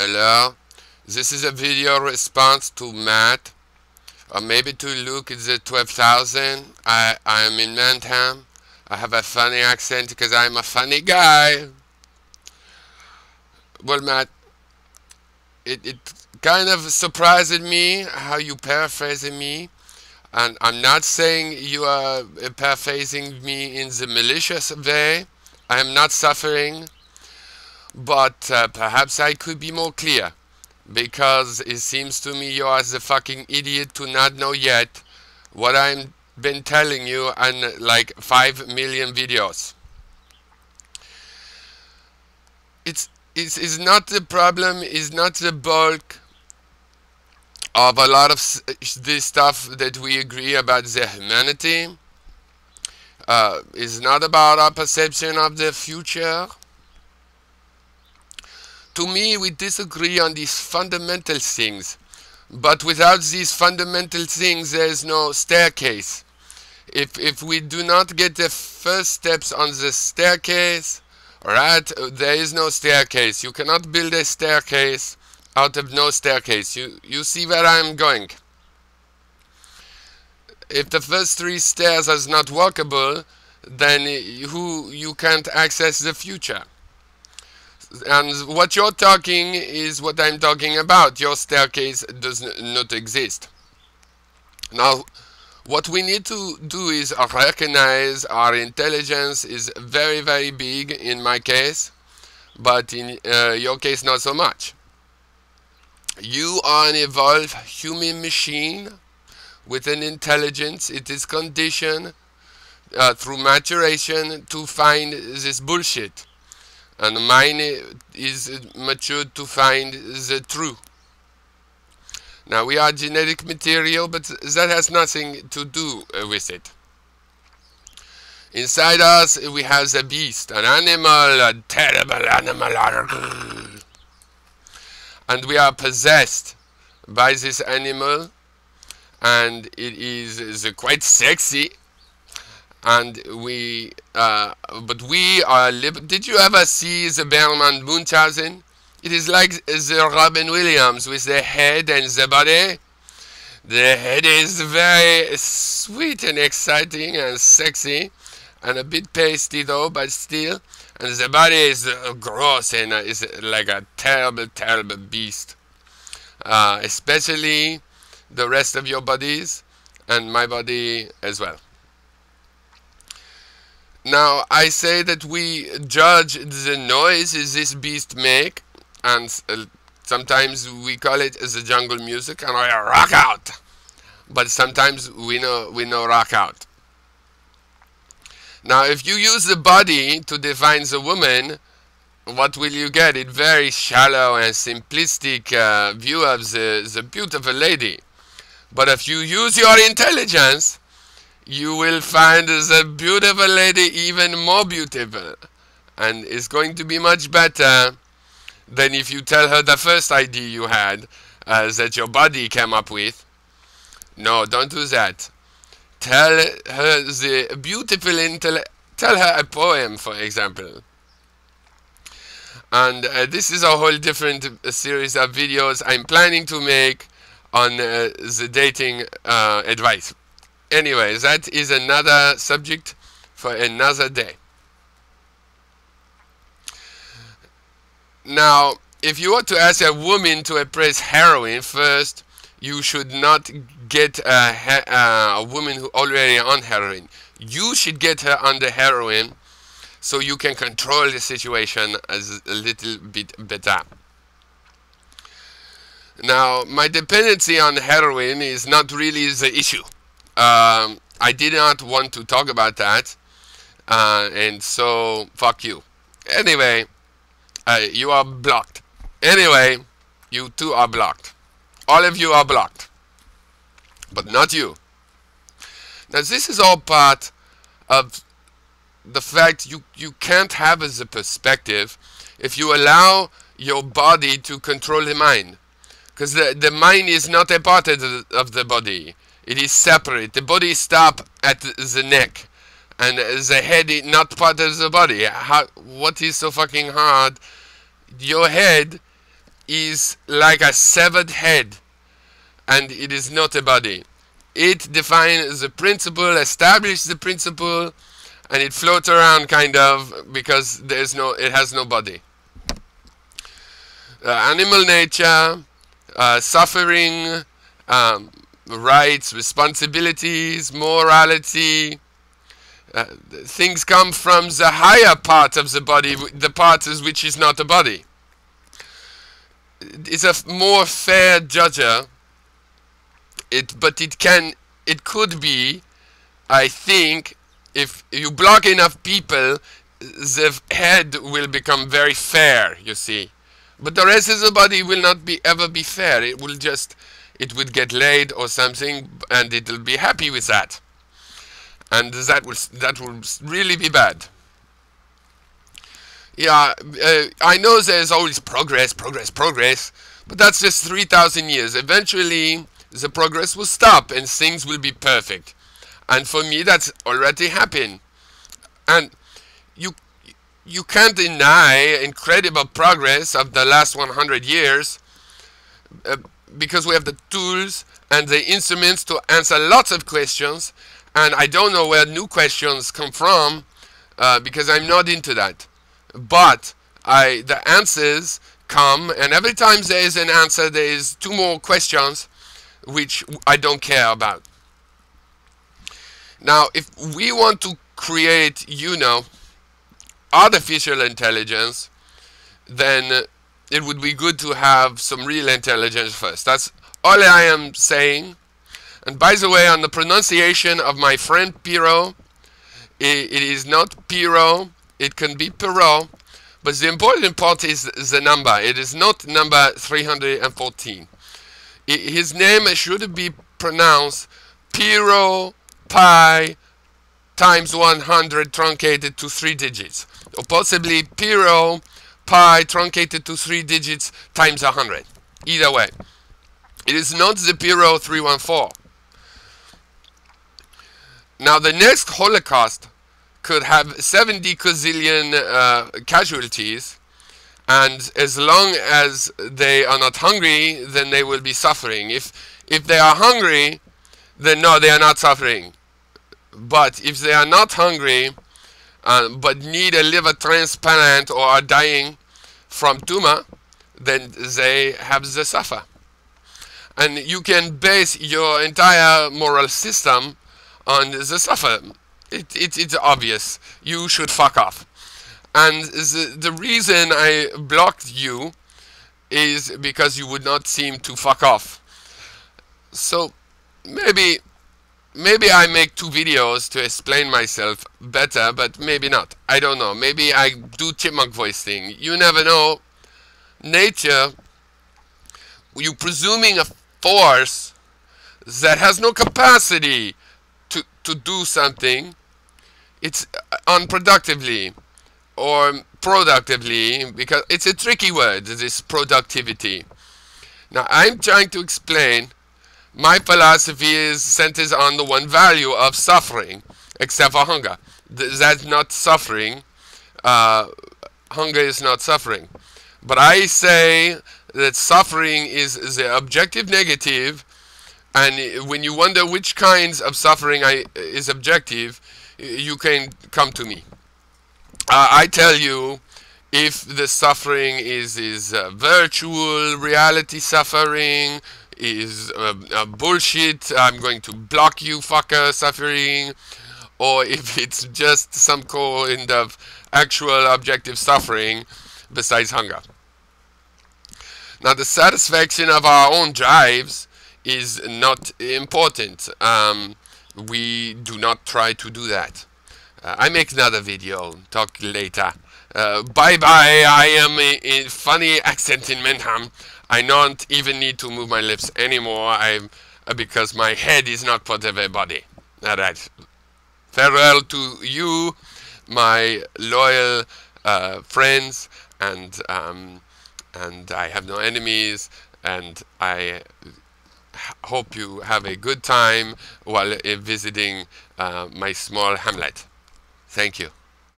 Hello, this is a video response to Matt, or maybe to Luke. It's the 12,000. I am in Inmendham. I have a funny accent because I'm a funny guy. Well, Matt, it kind of surprised me how you paraphrasing me. And I'm not saying you are paraphrasing me in the malicious way. I am not suffering. But perhaps I could be more clear, because it seems to me you are the fucking idiot to not know yet what I've been telling you on like 5 million videos. It's not the problem, it's not the bulk of a lot of this stuff that we agree about the humanity. It's not about our perception of the future. To me, we disagree on these fundamental things, but without these fundamental things, there is no staircase. If we do not get the first steps on the staircase, right, there is no staircase. You cannot build a staircase out of no staircase. You see where I'm going. If the first 3 stairs are not walkable, then you can't access the future. And what you're talking is what I'm talking about. Your staircase does not exist. Now, what we need to do is recognize our intelligence is very, very big in my case, but in your case not so much. You are an evolved human machine with an intelligence. It is conditioned through maturation to find this bullshit. And mine is matured to find the truth. Now, we are genetic material, but that has nothing to do with it. Inside us, we have the beast, an animal, a terrible animal. And we are possessed by this animal, and it is quite sexy. And but we are did you ever see the Berman Munchausen? It is like the Robin Williams with the head and the body. The head is very sweet and exciting and sexy, and a bit pasty though, but still. And the body is gross and is like a terrible, terrible beast. Especially the rest of your bodies, and my body as well. Now, I say that we judge the noise this beast make, and sometimes we call it the jungle music, and we rock out. But sometimes we know rock out. Now, if you use the body to define the woman, what will you get? A very shallow and simplistic view of the beautiful lady. But if you use your intelligence, you will find the beautiful lady even more beautiful, and it's going to be much better than if you tell her the first idea you had that your body came up with. No, don't do that. Tell her the beautiful tell her a poem, for example. And this is a whole different series of videos I'm planning to make on the dating advice. Anyway, that is another subject for another day. Now, if you want to ask a woman to embrace heroin, first, you should not get a woman who already on heroin. You should get her on the heroin so you can control the situation a little bit better. Now, my dependency on heroin is not really the issue. I did not want to talk about that, and so fuck you. Anyway, you are blocked. Anyway, you too are blocked. All of you are blocked, but not you. Now, this is all part of the fact you can't have as a perspective if you allow your body to control the mind, because the mind is not a part of the body. It is separate. The body stops at the neck, and the head is not part of the body. What is so fucking hard? Your head is like a severed head, and it is not a body. It defines the principle, establishes the principle, and it floats around kind of because it has no body. Animal nature, suffering, rights, responsibilities, morality, things come from the higher part of the body, the part which is not a body. It's a more fair judger. But it could be, I think, if you block enough people, the head will become very fair, you see. But the rest of the body will not ever be fair. It would get laid or something, and it'll be happy with that. And that will really be bad. Yeah, I know there's always progress, but that's just 3,000 years. Eventually, the progress will stop and things will be perfect. And for me, that's already happened. And you can't deny incredible progress of the last 100 years because we have the tools and the instruments to answer lots of questions. And I don't know where new questions come from because I'm not into that. But the answers come, and every time there is an answer, there is 2 more questions which I don't care about. Now, if we want to create, artificial intelligence, then it would be good to have some real intelligence first. That's all I am saying. And by the way, on the pronunciation of my friend Piro, it is not Piro, it can be Perot, but the important part is the number. It is not number 314. His name should be pronounced Piro Pi times 100 truncated to 3 digits, or possibly Piro Pi truncated to 3 digits times 100. Either way, it is not the Piro 314. Now, the next Holocaust could have 70 gazillion casualties, and as long as they are not hungry, then they will be suffering. If they are hungry, then no, they are not suffering. But if they are not hungry, but need a liver transplant or are dying from tumor, then they have the suffer. And you can base your entire moral system on the suffer. It's obvious. You should fuck off. And the reason I blocked you is because you would not seem to fuck off. So maybe I make 2 videos to explain myself better, but maybe not. I don't know. Maybe I do chipmunk voice thing. You never know. Nature, you presuming a force that has no capacity to do something, it's unproductively or productively, because it's a tricky word, this productivity. Now, I'm trying to explain my philosophy is centers on the one value of suffering, except for hunger. That's not suffering. Hunger is not suffering. But I say that suffering is the objective negative, and when you wonder which kinds of suffering is objective, you can come to me. I tell you if the suffering is virtual reality suffering, is bullshit, I'm going to block you fucker suffering, or if it's just some kind of actual objective suffering besides hunger. Now, the satisfaction of our own drives is not important. We do not try to do that. I make another video. Talk later. Bye bye. I am in funny accent in Mendham. I don't even need to move my lips anymore. Because my head is not part of a body. Alright. Farewell to you, my loyal friends, and I have no enemies, and I hope you have a good time while visiting my small hamlet. Thank you.